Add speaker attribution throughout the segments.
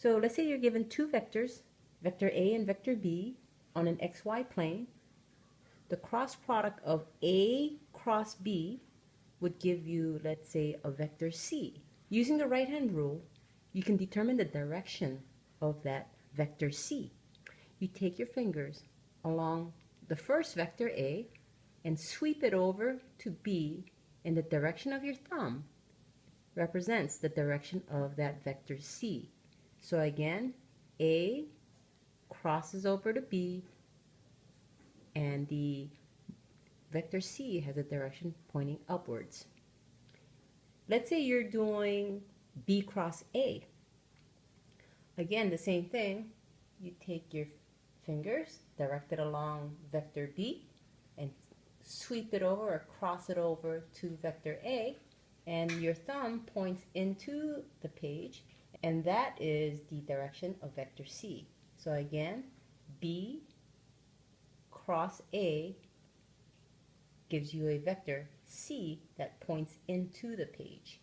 Speaker 1: So let's say you're given two vectors, vector A and vector B, on an xy plane. The cross product of A cross B would give you, let's say, a vector C. Using the right-hand rule, you can determine the direction of that vector C. You take your fingers along the first vector A and sweep it over to B, and the direction of your thumb represents the direction of that vector C. So again, A crosses over to B, and the vector C has a direction pointing upwards. Let's say you're doing B cross A. Again, the same thing. You take your fingers, direct it along vector B, and sweep it over or cross it over to vector A, and your thumb points into the page, and that is the direction of vector C. So again, B cross A gives you a vector C that points into the page.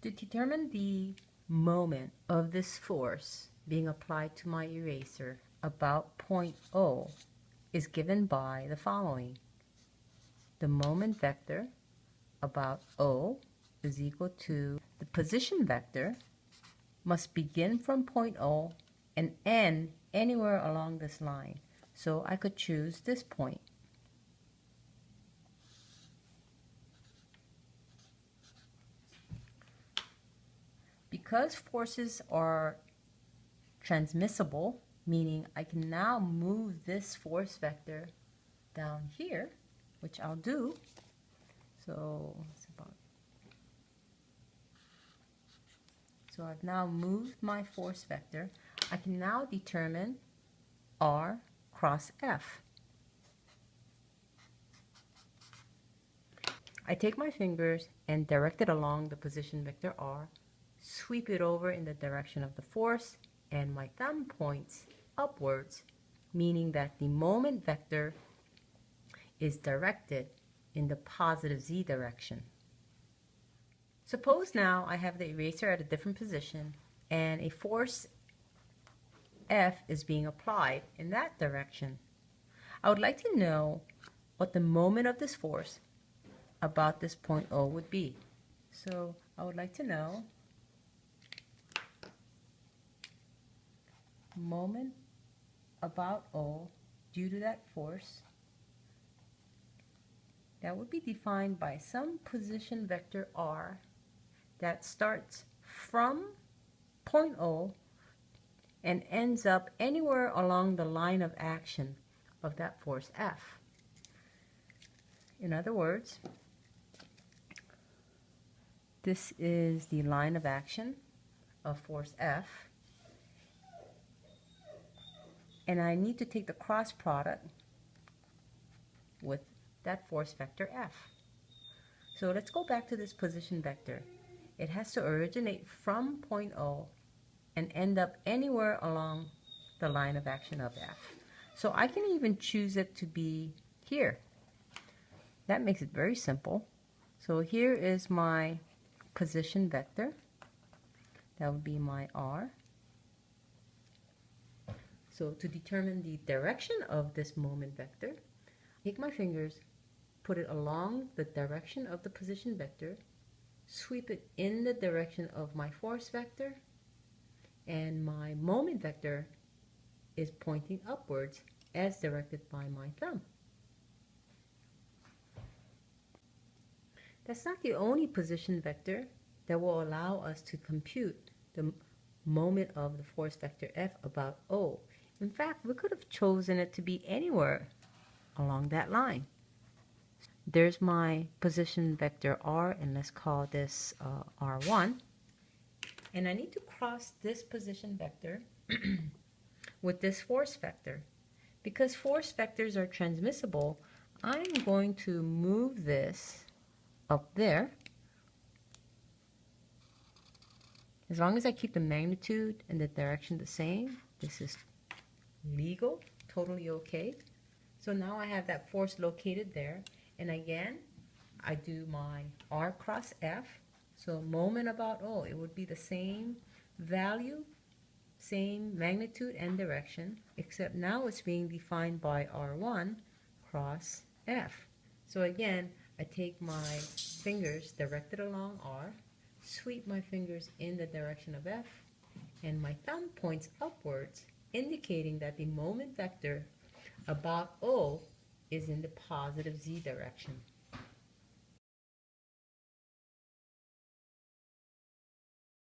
Speaker 1: To determine the moment of this force being applied to my eraser about point O is given by the following. The moment vector about O is equal to the position vector must begin from point O and end anywhere along this line. So I could choose this point. Because forces are transmissible, meaning I can now move this force vector down here, which I'll do. So I've now moved my force vector. I can now determine R cross F. I take my fingers and direct it along the position vector R, sweep it over in the direction of the force, and my thumb points upwards, meaning that the moment vector is directed in the positive Z direction. Suppose now I have the eraser at a different position and a force F is being applied in that direction. I would like to know what the moment of this force about this point O would be. So I would like to know moment about O due to that force. That would be defined by some position vector R that starts from point O and ends up anywhere along the line of action of that force F. In other words, this is the line of action of force F, and I need to take the cross product with that force vector F. So let's go back to this position vector. It has to originate from point O and end up anywhere along the line of action of F. So I can even choose it to be here. That makes it very simple. So here is my position vector. That would be my R. So to determine the direction of this moment vector, take my fingers, put it along the direction of the position vector, sweep it in the direction of my force vector, and my moment vector is pointing upwards as directed by my thumb. That's not the only position vector that will allow us to compute the moment of the force vector F about O. In fact, we could have chosen it to be anywhere along that line. There's my position vector R, and let's call this R1. And I need to cross this position vector with this force vector. Because force vectors are transmissible, I'm going to move this up there. As long as I keep the magnitude and the direction the same, this is legal, totally okay. So now I have that force located there, and again I do my R cross F, So moment about O, it would be the same value, same magnitude and direction, except now it's being defined by R1 cross F. So again, I take my fingers directed along R, sweep my fingers in the direction of F, and my thumb points upwards, indicating that the moment vector about O is in the positive Z direction.